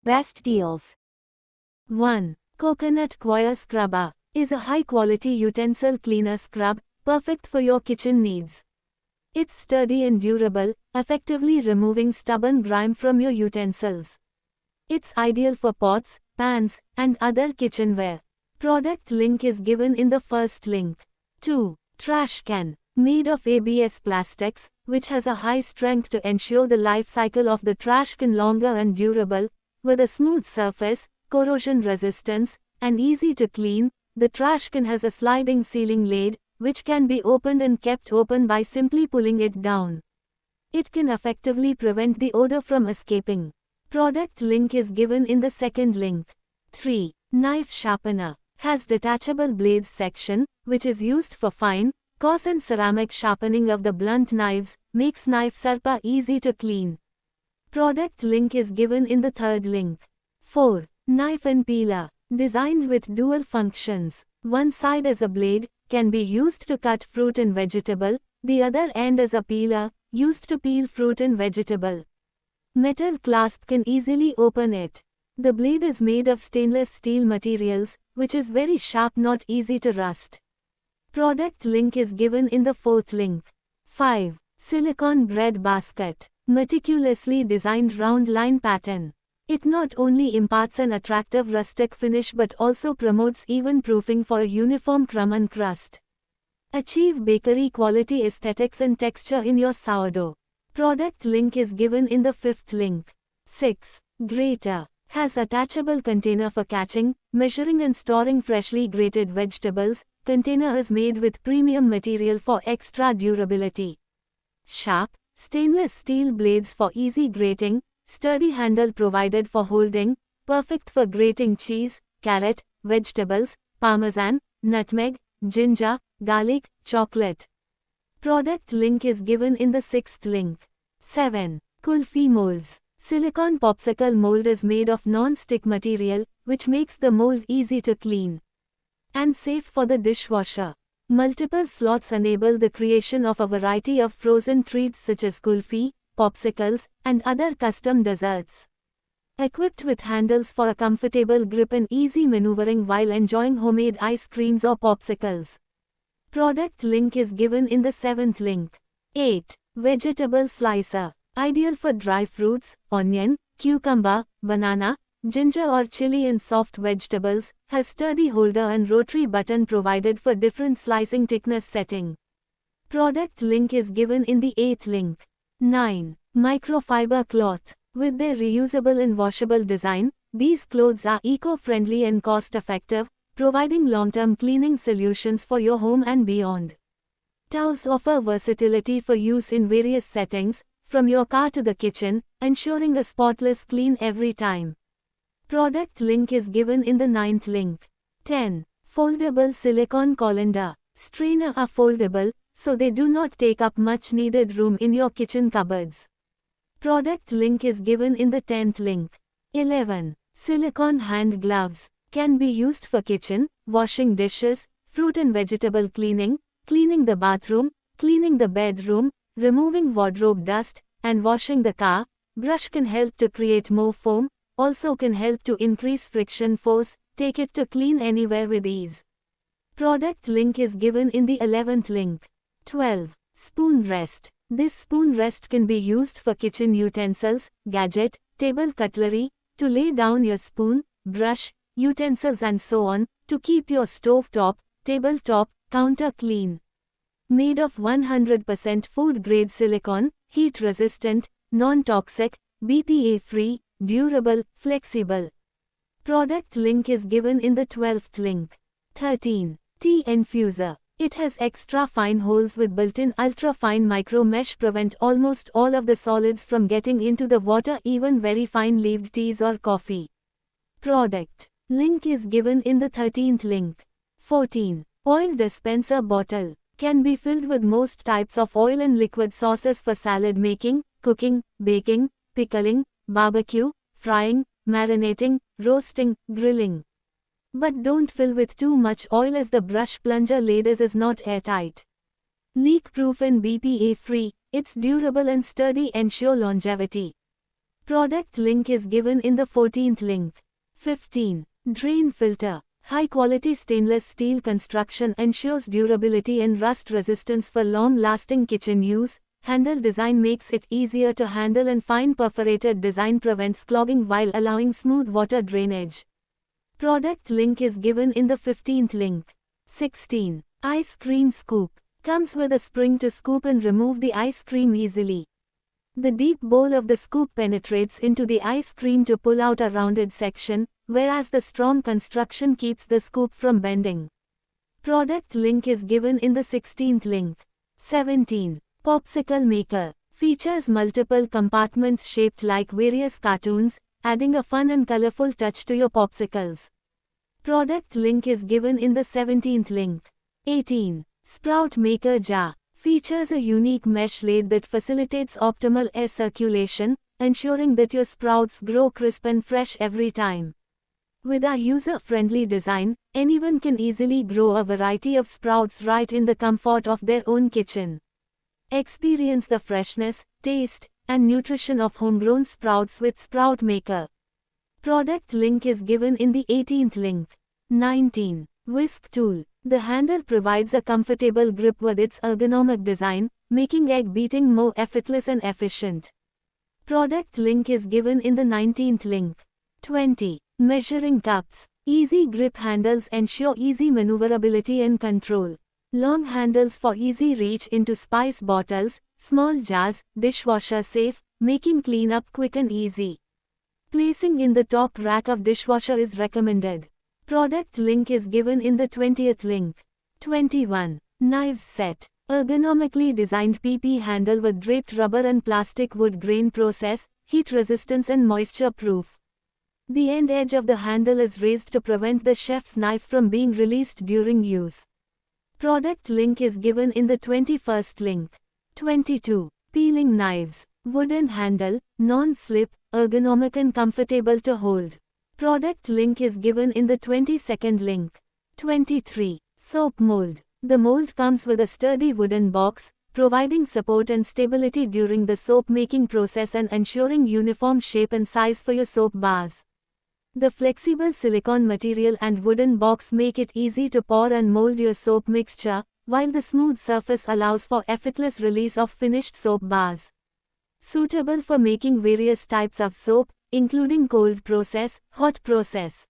Best deals. 1. Coconut Coir Scrubber is a high-quality utensil cleaner scrub, perfect for your kitchen needs. It's sturdy and durable, effectively removing stubborn grime from your utensils. It's ideal for pots, pans, and other kitchenware. Product link is given in the first link. 2. Trash Can. Made of ABS plastics, which has a high strength to ensure the life cycle of the trash can longer and durable, with a smooth surface, corrosion resistance, and easy to clean. The trash can has a sliding sealing lid, which can be opened and kept open by simply pulling it down. It can effectively prevent the odor from escaping. Product link is given in the second link. 3. Knife Sharpener. Has detachable blades section, which is used for fine, coarse and ceramic sharpening of the blunt knives, makes knife sharpener easy to clean. Product link is given in the third link. 4. Knife and Peeler. Designed with dual functions. One side as a blade, can be used to cut fruit and vegetable, the other end as a peeler, used to peel fruit and vegetable. Metal clasp can easily open it. The blade is made of stainless steel materials, which is very sharp, not easy to rust. Product link is given in the fourth link. 5. Silicone Bread Basket. Meticulously designed round line pattern. It not only imparts an attractive rustic finish but also promotes even proofing for a uniform crumb and crust. Achieve bakery quality aesthetics and texture in your sourdough. Product link is given in the fifth link. 6. Grater. Has attachable container for catching, measuring and storing freshly grated vegetables. Container is made with premium material for extra durability. Sharp, stainless steel blades for easy grating, sturdy handle provided for holding, perfect for grating cheese, carrot, vegetables, parmesan, nutmeg, ginger, garlic, chocolate. Product link is given in the sixth link. 7. Kulfi Molds. Silicone popsicle mold is made of non-stick material, which makes the mold easy to clean and safe for the dishwasher. Multiple slots enable the creation of a variety of frozen treats such as kulfi, popsicles, and other custom desserts. Equipped with handles for a comfortable grip and easy maneuvering while enjoying homemade ice creams or popsicles. Product link is given in the seventh link. 8. Vegetable Slicer. Ideal for dry fruits, onion, cucumber, banana, ginger or chili and soft vegetables, has sturdy holder and rotary button provided for different slicing thickness setting. Product link is given in the eighth link. 9. Microfiber Cloth. With their reusable and washable design, these clothes are eco-friendly and cost-effective, providing long-term cleaning solutions for your home and beyond. Towels offer versatility for use in various settings, from your car to the kitchen, ensuring a spotless clean every time. Product link is given in the ninth link. 10. Foldable Silicone Colander. Strainer are foldable, so they do not take up much needed room in your kitchen cupboards. Product link is given in the 10th link. 11. Silicone Hand Gloves. Can be used for kitchen, washing dishes, fruit and vegetable cleaning, cleaning the bathroom, cleaning the bedroom, removing wardrobe dust, and washing the car. Brush can help to create more foam, also can help to increase friction force, take it to clean anywhere with ease. Product link is given in the 11th link. 12. Spoon Rest. This spoon rest can be used for kitchen utensils, gadget, table cutlery, to lay down your spoon, brush, utensils and so on, to keep your stove top, tabletop, counter clean. Made of 100% food-grade silicone, heat-resistant, non-toxic, BPA-free, durable, flexible. Product link is given in the 12th link. 13. Tea Infuser. It has extra fine holes with built-in ultra-fine micro mesh prevent almost all of the solids from getting into the water, even very fine-leaved teas or coffee. Product link is given in the 13th link. 14. Oil Dispenser Bottle. Can be filled with most types of oil and liquid sauces for salad making, cooking, baking, pickling, barbecue, frying, marinating, roasting, grilling. But don't fill with too much oil as the brush plunger lid is not airtight. Leak-proof and BPA-free, it's durable and sturdy, ensure longevity. Product link is given in the 14th link. 15. Drain filter. High-quality stainless steel construction ensures durability and rust resistance for long-lasting kitchen use. Handle design makes it easier to handle, and fine perforated design prevents clogging while allowing smooth water drainage. Product link is given in the 15th link. 16. Ice cream scoop. Comes with a spring to scoop and remove the ice cream easily. The deep bowl of the scoop penetrates into the ice cream to pull out a rounded section, whereas the strong construction keeps the scoop from bending. Product link is given in the 16th link. 17. Popsicle maker. Features multiple compartments shaped like various cartoons, adding a fun and colorful touch to your popsicles. Product link is given in the 17th link. 18. Sprout maker jar. Features a unique mesh lid that facilitates optimal air circulation, ensuring that your sprouts grow crisp and fresh every time. With our user-friendly design, anyone can easily grow a variety of sprouts right in the comfort of their own kitchen. Experience the freshness, taste, and nutrition of homegrown sprouts with Sprout Maker. Product link is given in the 18th link. 19. Whisk tool. The handle provides a comfortable grip with its ergonomic design, making egg beating more effortless and efficient. Product link is given in the 19th link. 20. Measuring cups. Easy grip handles ensure easy maneuverability and control. Long handles for easy reach into spice bottles, small jars, dishwasher safe, making cleanup quick and easy. Placing in the top rack of dishwasher is recommended. Product link is given in the 20th link. 21. Knives set. Ergonomically designed PP handle with draped rubber and plastic wood grain process, heat resistance and moisture proof. The end edge of the handle is raised to prevent the chef's knife from being released during use. Product link is given in the 21st link. 22. Peeling knives. Wooden handle, non-slip, ergonomic and comfortable to hold. Product link is given in the 22nd link. 23. Soap mold. The mold comes with a sturdy wooden box, providing support and stability during the soap making process and ensuring uniform shape and size for your soap bars. The flexible silicone material and wooden box make it easy to pour and mold your soap mixture, while the smooth surface allows for effortless release of finished soap bars. Suitable for making various types of soap, including cold process, hot process.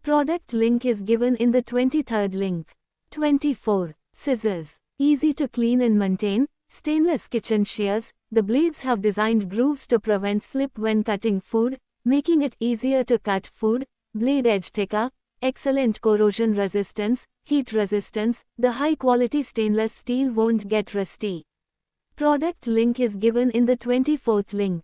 Product link is given in the 23rd link. 24. Scissors. Easy to clean and maintain, stainless kitchen shears. The blades have designed grooves to prevent slip when cutting food, making it easier to cut food. Blade edge thicker, excellent corrosion resistance, heat resistance. The high-quality stainless steel won't get rusty. Product link is given in the 24th link.